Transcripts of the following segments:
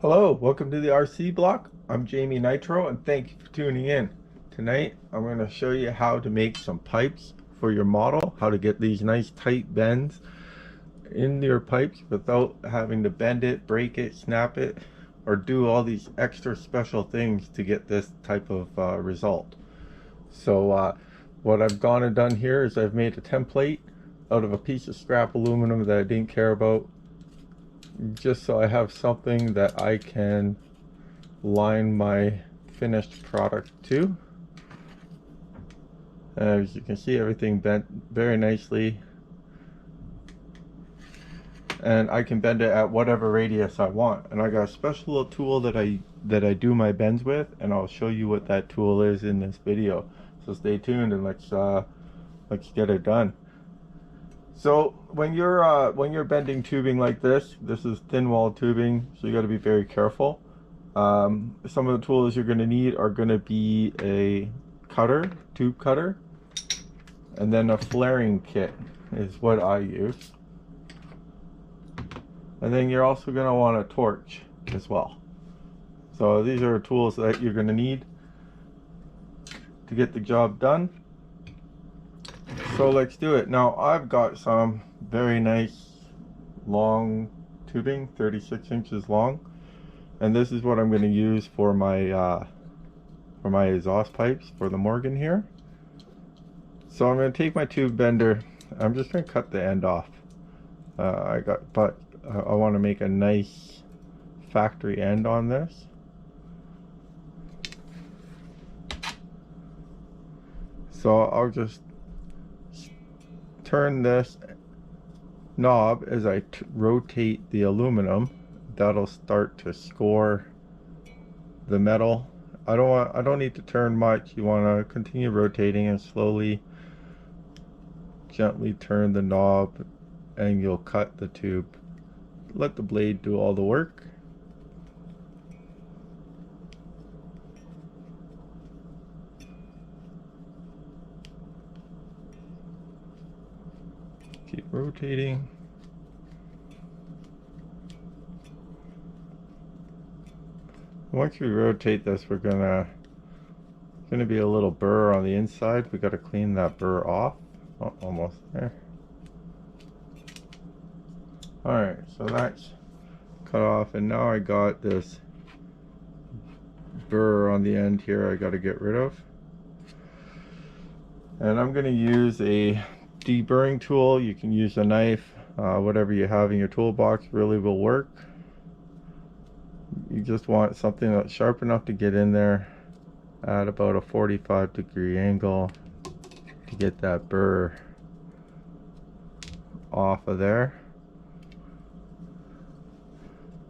Hello, welcome to the RC block. I'm Jamie Nitro and thank you for tuning in. Tonight I'm going to show you how to make some pipes for your model, how to get these nice tight bends in your pipes without having to bend it, break it, snap it, or do all these extra special things to get this type of result. So what I've gone and done here is I've made a template out of a piece of scrap aluminum that I didn't care about, just so I have something that I can line my finished product to. As you can see, everything bent very nicely, and I can bend it at whatever radius I want. And I got a special little tool that I do my bends with, and I'll show you what that tool is in this video. So stay tuned and let's get it done. So when you're bending tubing like this is thin wall tubing, so you got to be very careful. Some of the tools you're going to need are going to be a cutter, tube cutter, and then a flaring kit is what I use. And then you're also going to want a torch as well. So these are tools that you're going to need to get the job done. So let's do it. Now I've got some very nice long tubing, 36 inches long, and this is what I'm going to use for my exhaust pipes for the Morgan here. So I'm going to take my tube bender. I'm just going to cut the end off. I want to make a nice factory end on this. So I'll just turn this knob as I rotate the aluminum. That'll start to score the metal. I don't need to turn much. You want to continue rotating and slowly, gently turn the knob, and you'll cut the tube. Let the blade do all the work. Keep rotating. Once we rotate this, we're gonna be a little burr on the inside. We got to clean that burr off. Oh, almost there. All right, so that's cut off, and now I got this burr on the end here I got to get rid of. And I'm going to use a deburring tool. You can use a knife, whatever you have in your toolbox really will work. You just want something that's sharp enough to get in there at about a 45-degree angle to get that burr off of there.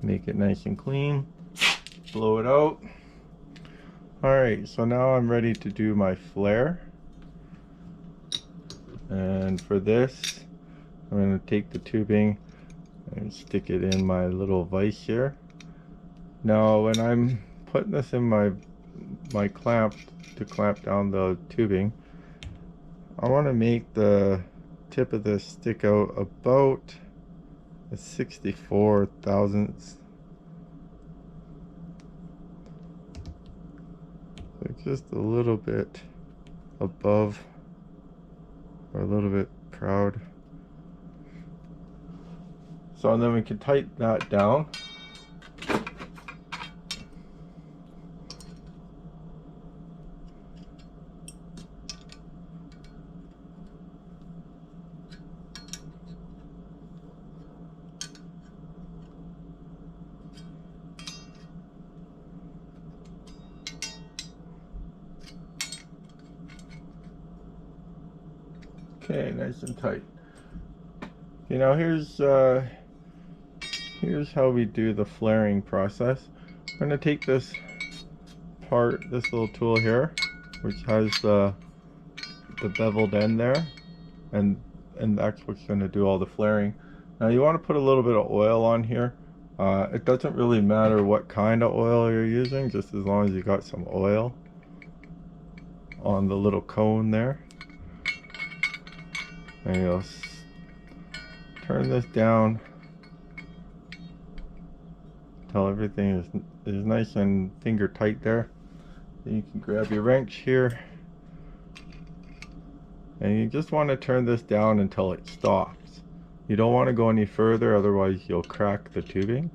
Make it nice and clean, blow it out. Alright, so now I'm ready to do my flare. And for this, I'm going to take the tubing and stick it in my little vise here. Now when I'm putting this in my clamp to clamp down the tubing, I want to make the tip of this stick out about a 64 thousandths. So just a little bit above, or a little bit proud. So and then we can tighten that down. Okay, nice and tight. Okay, now here's how we do the flaring process. I'm going to take this little tool here, which has the beveled end there, and that's what's going to do all the flaring. Now you want to put a little bit of oil on here. It doesn't really matter what kind of oil you're using, just as long as you got some oil on the little cone there. And you'll turn this down till everything is nice and finger tight there. Then you can grab your wrench here, and you just want to turn this down until it stops. You don't want to go any further, otherwise you'll crack the tubing.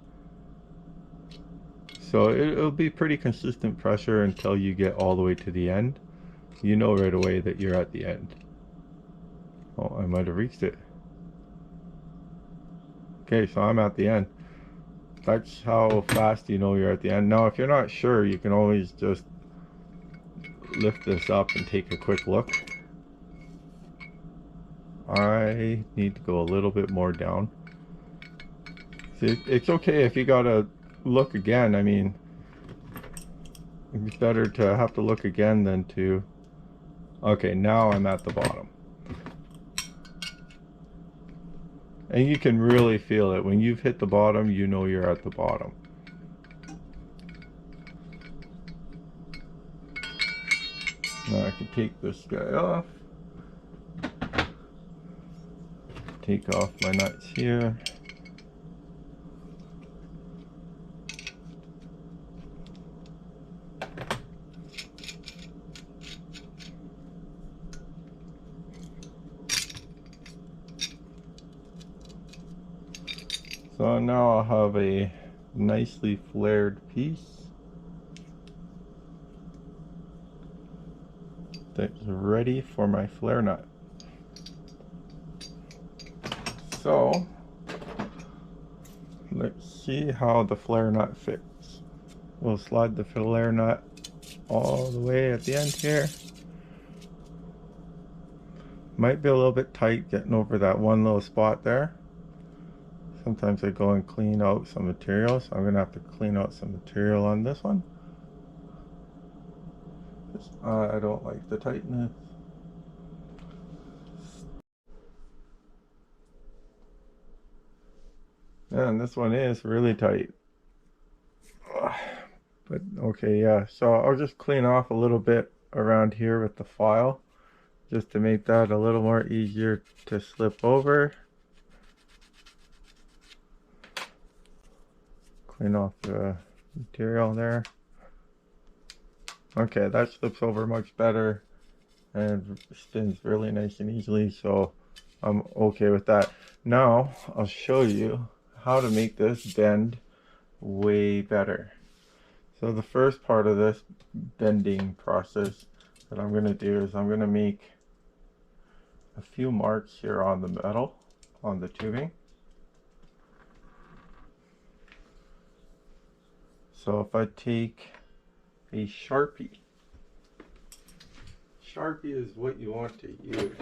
So it'll be pretty consistent pressure until you get all the way to the end. You know right away that you're at the end. Oh, I might have reached it. Okay, so I'm at the end. That's how fast you know you're at the end. Now, if you're not sure, you can always just lift this up and take a quick look. I need to go a little bit more down. See, it's okay if you gotta look again. I mean, it's better to have to look again than to... Okay, now I'm at the bottom. And you can really feel it. When you've hit the bottom, you know you're at the bottom. Now I can take this guy off. Take off my nuts here. So now I'll have a nicely flared piece that's ready for my flare nut. So let's see how the flare nut fits. We'll slide the flare nut all the way at the end here. Might be a little bit tight getting over that one little spot there. Sometimes I go and clean out some material, so I'm gonna have to clean out some material on this one. I don't like the tightness. And this one is really tight. But okay, yeah, so I'll just clean off a little bit around here with the file, just to make that a little more easier to slip over. Clean off the material there. Okay, that slips over much better and spins really nice and easily, so I'm okay with that. Now I'll show you how to make this bend way better. So the first part of this bending process that I'm going to do is I'm going to make a few marks here on the metal, on the tubing. So if I take a Sharpie, Sharpie is what you want to use.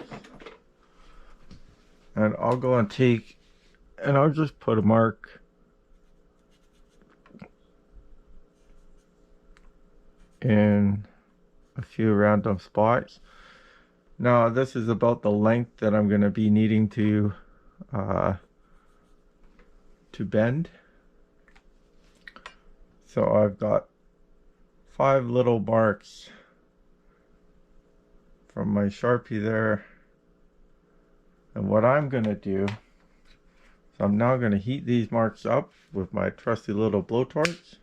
And I'll go and take, and I'll just put a mark in a few random spots. Now this is about the length that I'm going to be needing to bend. So I've got 5 little marks from my Sharpie there. And what I'm going to do, so I'm now going to heat these marks up with my trusty little blowtorch.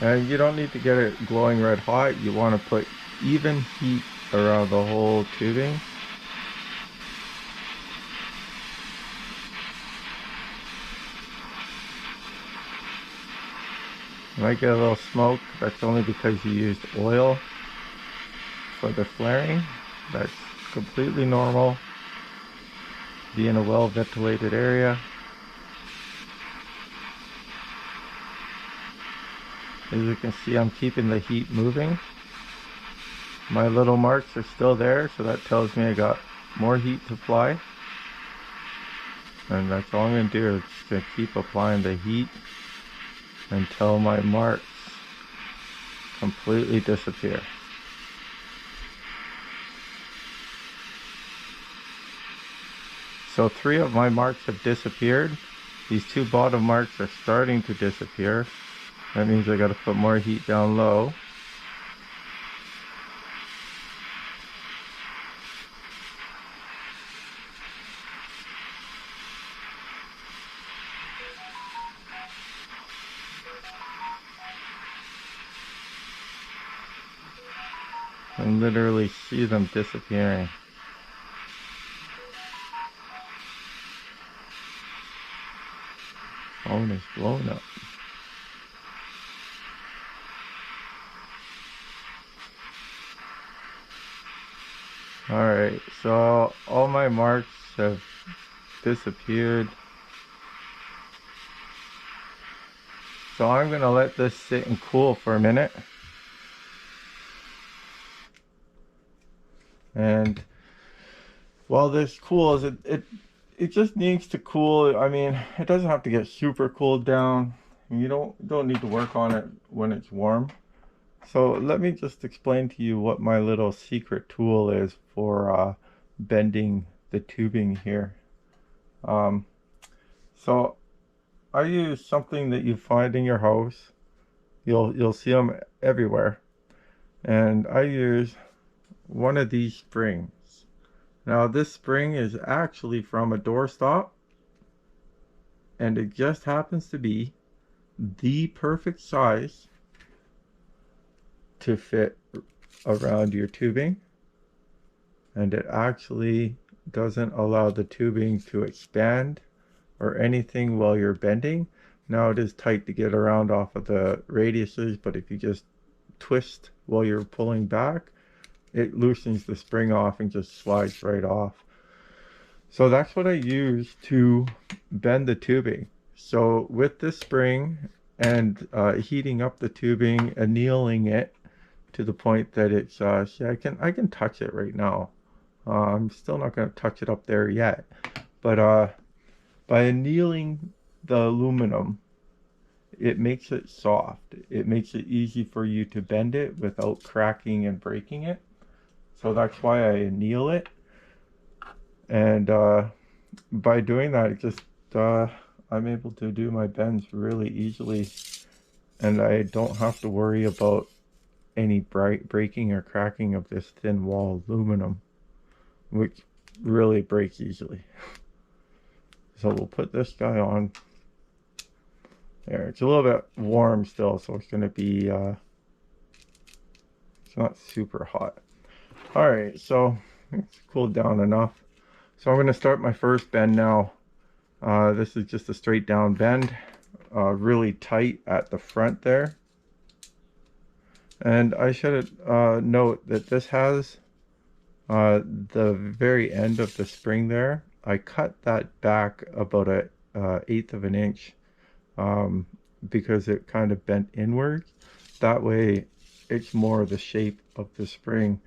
And you don't need to get it glowing red hot. You want to put even heat around the whole tubing. You might get a little smoke. That's only because you used oil for the flaring. That's completely normal. Be in a well ventilated area. As you can see, I'm keeping the heat moving. My little marks are still there, so that tells me I got more heat to apply. And that's all I'm going to do, is just going to keep applying the heat until my marks completely disappear. So 3 of my marks have disappeared. These 2 bottom marks are starting to disappear. That means I got to put more heat down low. can literally see them disappearing. Phone is blown up. Alright, so all my marks have disappeared. So I'm going to let this sit and cool for a minute. And while this cools, it just needs to cool. I mean, it doesn't have to get super cooled down. You don't need to work on it when it's warm. So let me just explain to you what my little secret tool is for bending the tubing here. So I use something that you find in your house. You'll see them everywhere. And I use one of these springs. Now this spring is actually from a doorstop, and it just happens to be the perfect size to fit around your tubing, and it actually doesn't allow the tubing to expand or anything while you're bending. Now it is tight to get around off of the radiuses, but if you just twist while you're pulling back, it loosens the spring off and just slides right off. So that's what I use to bend the tubing. So with this spring and heating up the tubing, annealing it to the point that it's see, I can touch it right now. I'm still not going to touch it up there yet, but by annealing the aluminum, it makes it soft. It makes it easy for you to bend it without cracking and breaking it. So that's why I anneal it. And by doing that, it just I'm able to do my bends really easily, and I don't have to worry about any breaking or cracking of this thin wall aluminum, which really breaks easily. So we'll put this guy on there. It's a little bit warm still, so it's going to be it's not super hot. All right, so it's cooled down enough. So I'm going to start my first bend now. This is just a straight down bend, really tight at the front there. And I should note that this has the very end of the spring there. I cut that back about an 1/8 of an inch because it kind of bent inwards. That way it's more the shape of the spring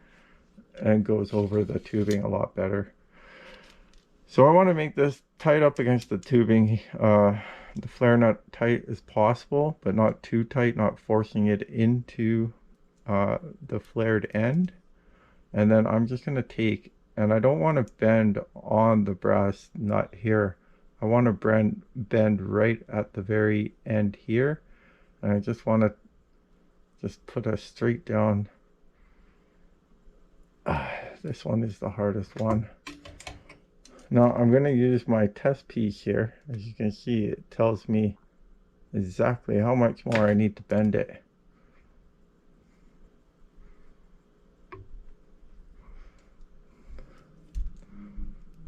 and goes over the tubing a lot better. So I want to make this tight up against the tubing, the flare nut tight as possible, but not too tight, not forcing it into the flared end. And then I'm just going to take, and I don't want to bend on the brass nut here. I want to bend right at the very end here. And I just want to just put a straight down. This one is the hardest one. Now I'm going to use my test piece here. As you can see, it tells me exactly how much more I need to bend it.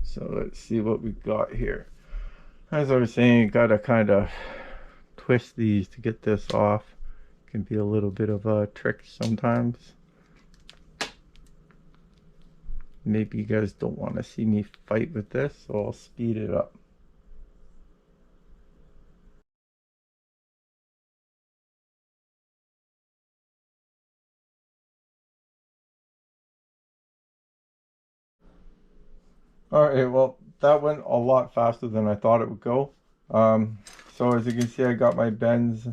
So let's see what we've got here. As I was saying, you gotta kind of twist these to get this off. It can be a little bit of a trick sometimes. Maybe you guys don't want to see me fight with this, so I'll speed it up. Alright, well, that went a lot faster than I thought it would go. So as you can see, I got my bends.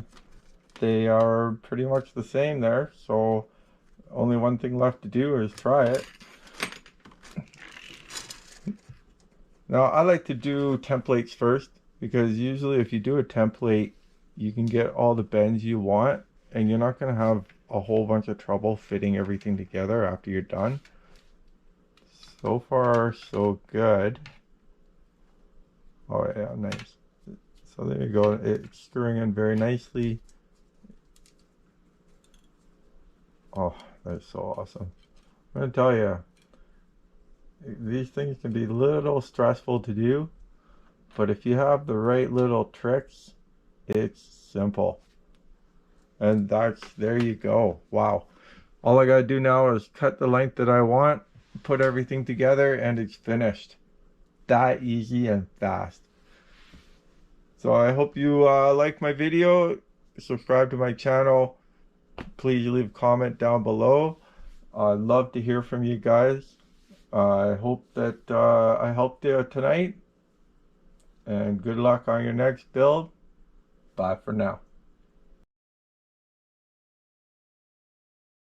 They are pretty much the same there, so only one thing left to do is try it. Now, I like to do templates first, because usually if you do a template, you can get all the bends you want, and you're not going to have a whole bunch of trouble fitting everything together after you're done. So far, so good. Oh yeah, nice. So there you go. It's screwing in very nicely. Oh, that's so awesome. I'm gonna tell you, these things can be a little stressful to do, but if you have the right little tricks, it's simple. And there you go. Wow. All I gotta do now is cut the length that I want, put everything together, and it's finished. That easy and fast. So I hope you like my video. Subscribe to my channel. Please leave a comment down below. I'd love to hear from you guys. I hope that I helped you tonight. And good luck on your next build. Bye for now.